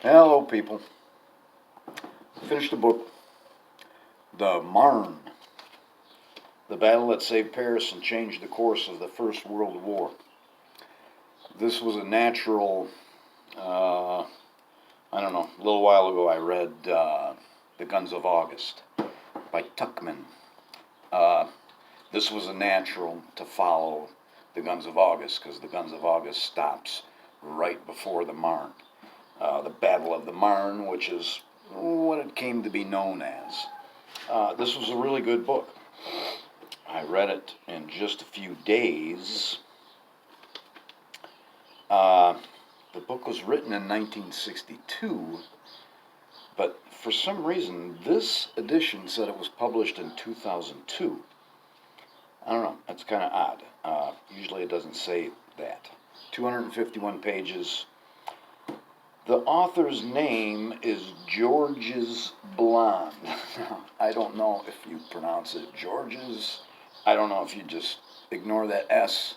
Hello, people. Finished the book, The Marne, the battle that saved Paris and changed the course of the First World War. This was a natural, I don't know, a little while ago I read The Guns of August by Tuckman. This was a natural to follow The Guns of August because The Guns of August stops right before the Marne. The Battle of the Marne, which is what it came to be known as. This was a really good book. I read it in just a few days. The book was written in 1962, but for some reason, this edition said it was published in 2002. I don't know, that's kind of odd. Usually it doesn't say that. 251 pages. The author's name is Georges Blonde. I don't know if you pronounce it Georges. I don't know if you just ignore that S.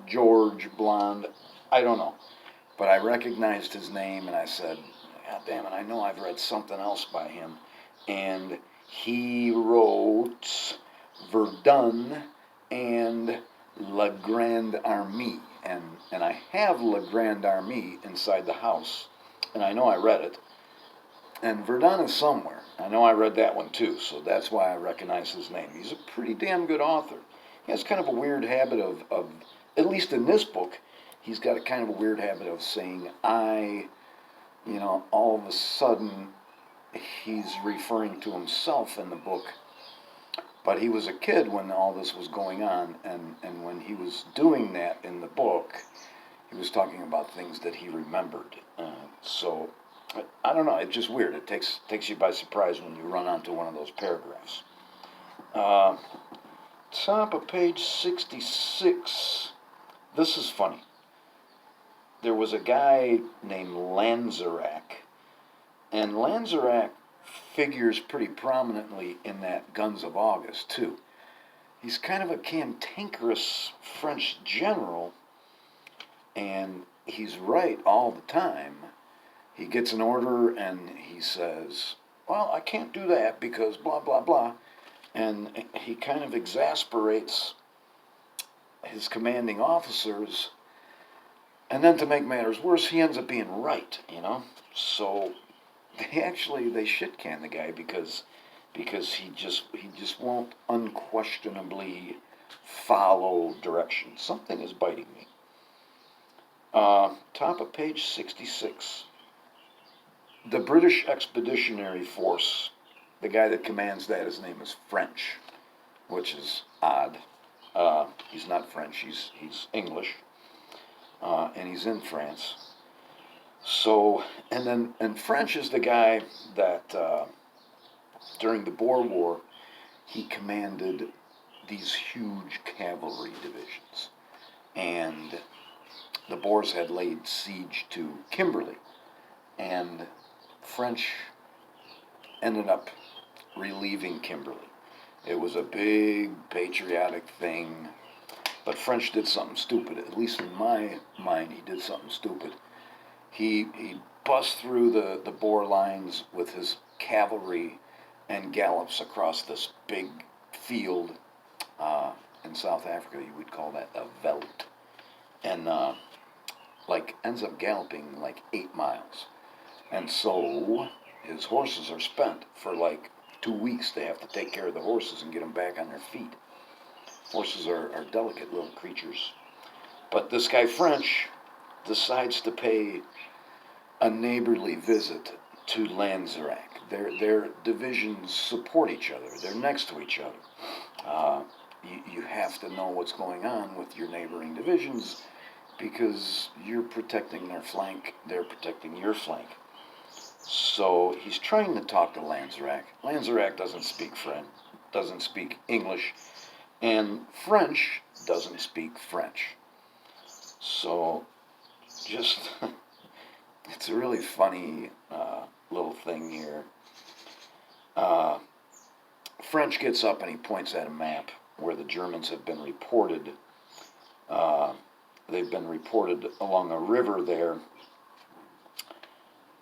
George Blonde. I don't know. But I recognized his name and I said, God damn it, I know I've read something else by him. And he wrote Verdun and La Grande Armée. And I have La Grande Armée inside the house. And I know I read it. And Verdun is somewhere. I know I read that one too, so that's why I recognize his name. He's a pretty damn good author. He has kind of a weird habit of at least in this book, he's got a kind of a weird habit of saying all of a sudden he's referring to himself in the book. But he was a kid when all this was going on, and when he was doing that in the book, he was talking about things that he remembered. So I don't know. It's just weird. It takes you by surprise when you run onto one of those paragraphs. Top of page 66. This is funny. There was a guy named Lanzerac, and Lanzerac figures pretty prominently in that Guns of August, too. He's kind of a cantankerous French general, and he's right all the time. He gets an order and he says, well, I can't do that because blah, blah, blah. And he kind of exasperates his commanding officers. And then to make matters worse, he ends up being right. So they shit can the guy because he just won't unquestionably follow directions. Something is biting me. Top of page 66. The British Expeditionary Force, the guy that commands that, his name is French, which is odd. He's not French, he's English, and he's in France. So, and French is the guy that during the Boer War, he commanded these huge cavalry divisions, and the Boers had laid siege to Kimberley, and French ended up relieving Kimberley. It was a big patriotic thing, but French did something stupid. At least in my mind, he did something stupid. He busts through the Boer lines with his cavalry and gallops across this big field. In South Africa, you would call that a veld. And ends up galloping 8 miles. And so his horses are spent for 2 weeks. They have to take care of the horses and get them back on their feet. Horses are delicate little creatures. But this guy French decides to pay a neighborly visit to Lanzerac. Their divisions support each other. They're next to each other. You have to know what's going on with your neighboring divisions because you're protecting their flank, they're protecting your flank. So he's trying to talk to Lanzerac. Lanzerac doesn't speak French, doesn't speak English, and French doesn't speak French. So just, it's a really funny little thing here. French gets up and he points at a map where the Germans have been reported. They've been reported along a river there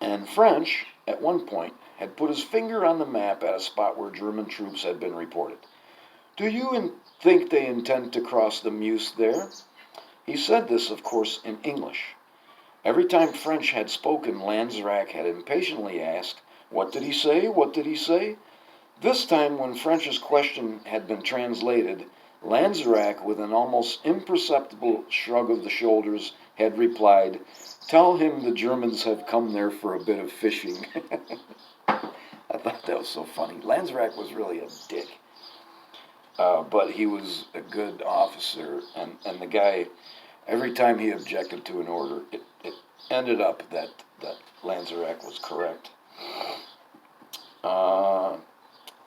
And French, at one point, had put his finger on the map at a spot where German troops had been reported. "Do you think they intend to cross the Meuse there?" He said this, of course, in English. Every time French had spoken, Lanzerac had impatiently asked, "What did he say? What did he say?" This time, when French's question had been translated, Lanzerac, with an almost imperceptible shrug of the shoulders, had replied, "Tell him the Germans have come there for a bit of fishing." I thought that was so funny. Lanzerac was really a dick. But he was a good officer, and the guy, every time he objected to an order, it ended up that Lanzerac was correct.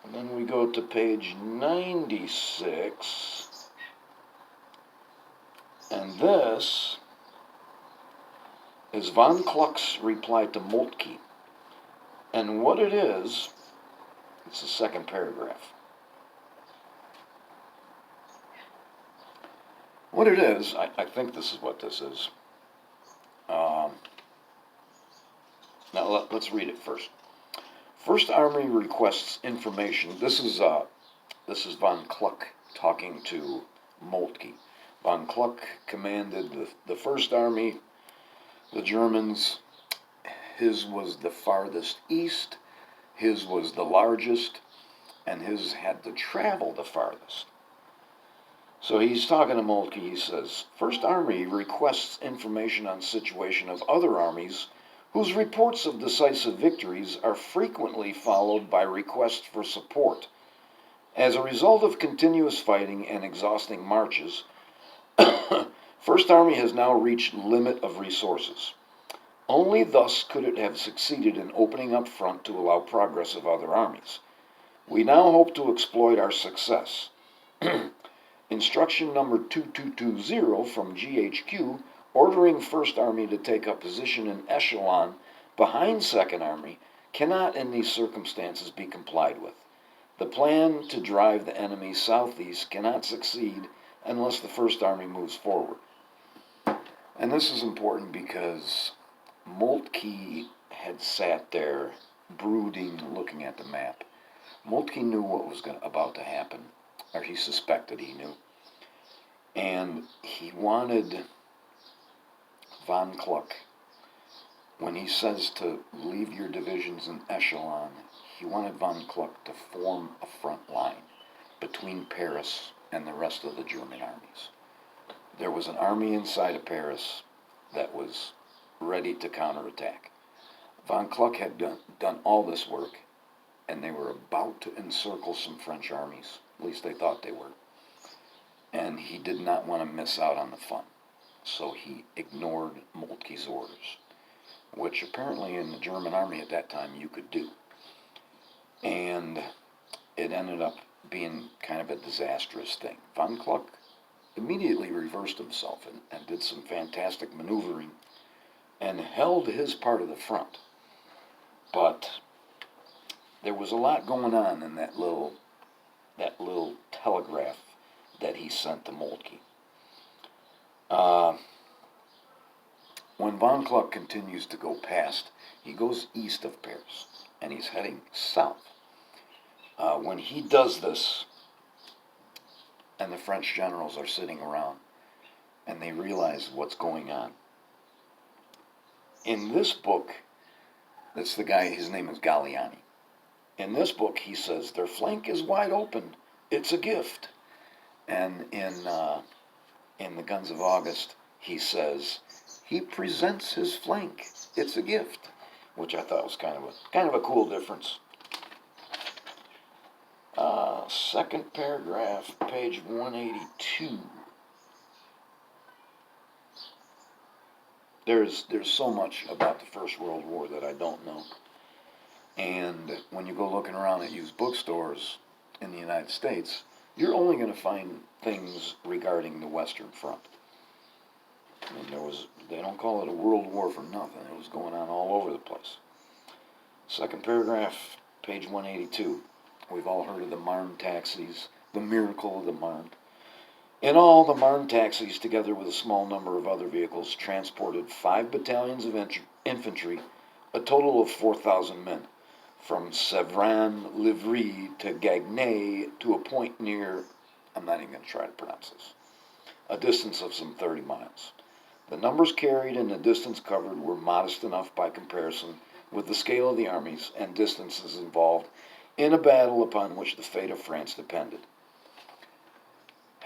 And then we go to page 96, and this is von Kluck's reply to Moltke. And what it is, it's the second paragraph. What it is, I think this is what this is. Now let's read it first. First Army requests information. This is von Kluck talking to Moltke. Von Kluck commanded the First Army, the Germans. His was the farthest east, his was the largest, and his had to travel the farthest. So he's talking to Moltke. He says, First Army requests information on situation of other armies whose reports of decisive victories are frequently followed by requests for support. As a result of continuous fighting and exhausting marches, First Army has now reached limit of resources. Only thus could it have succeeded in opening up front to allow progress of other armies. We now hope to exploit our success. Instruction number 2220 from GHQ ordering First Army to take up position in echelon behind Second Army cannot in these circumstances be complied with. The plan to drive the enemy southeast cannot succeed unless the First Army moves forward. And this is important because Moltke had sat there brooding, looking at the map. Moltke knew what was about to happen, or he suspected he knew. And he wanted von Kluck, when he says to leave your divisions in echelon, he wanted von Kluck to form a front line between Paris and the rest of the German armies. There was an army inside of Paris that was ready to counterattack. Von Kluck had done all this work, and they were about to encircle some French armies. At least they thought they were. And he did not want to miss out on the fun. So he ignored Moltke's orders, which apparently in the German army at that time you could do. And it ended up being kind of a disastrous thing. Von Kluck immediately reversed himself and did some fantastic maneuvering and held his part of the front. But there was a lot going on in that little telegraph that he sent to Moltke. When von Kluck continues to go past, he goes east of Paris, and he's heading south. When he does this, and the French generals are sitting around, and they realize what's going on. In this book, that's the guy, his name is Galliani. In this book, he says, their flank is wide open. It's a gift. And in the Guns of August, he says, he presents his flank. It's a gift, which I thought was kind of a cool difference. Second paragraph, page 182. There's so much about the First World War that I don't know. And when you go looking around at used bookstores in the United States, you're only going to find things regarding the Western Front. I mean, they don't call it a world war for nothing. It was going on all over the place. Second paragraph, page 182. We've all heard of the Marne taxis, the miracle of the Marne. In all, the Marne taxis, together with a small number of other vehicles, transported 5 battalions of infantry, a total of 4,000 men, from Sevran-Livry to Gagny to a point near, I'm not even going to try to pronounce this, a distance of some 30 miles. The numbers carried and the distance covered were modest enough by comparison with the scale of the armies and distances involved in a battle upon which the fate of France depended.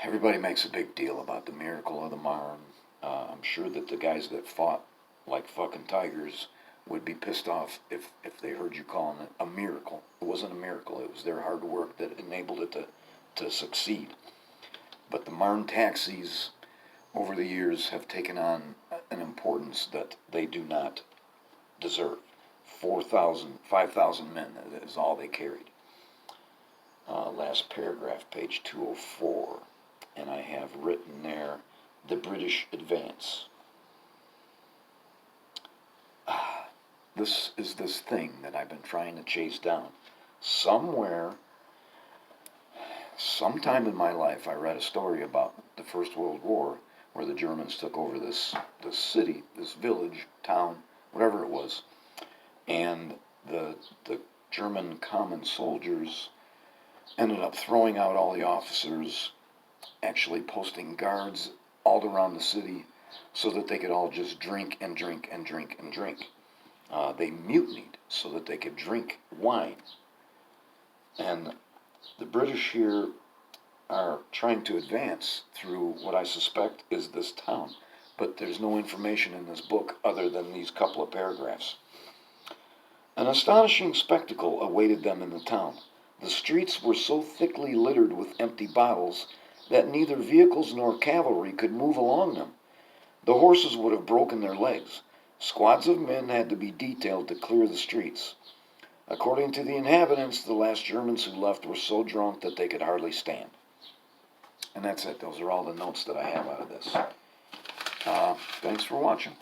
Everybody makes a big deal about the miracle of the Marne. I'm sure that the guys that fought like fucking tigers would be pissed off if they heard you calling it a miracle. It wasn't a miracle. It was their hard work that enabled it to succeed. But the Marne taxis over the years have taken on an importance that they do not deserve. 4,000, 5,000 men is all they carried. Last paragraph, page 204. And I have written there, the British advance. This is this thing that I've been trying to chase down. Sometime in my life, I read a story about the First World War, where the Germans took over this city, this village, town, whatever it was, and the German common soldiers ended up throwing out all the officers, actually posting guards all around the city so that they could all just drink and drink and drink and drink. They mutinied so that they could drink wine. And the British here are trying to advance through what I suspect is this town. But there's no information in this book other than these couple of paragraphs. An astonishing spectacle awaited them in the town. The streets were so thickly littered with empty bottles that neither vehicles nor cavalry could move along them. The horses would have broken their legs. Squads of men had to be detailed to clear the streets. According to the inhabitants, the last Germans who left were so drunk that they could hardly stand. And that's it. Those are all the notes that I have out of this. Thanks for watching.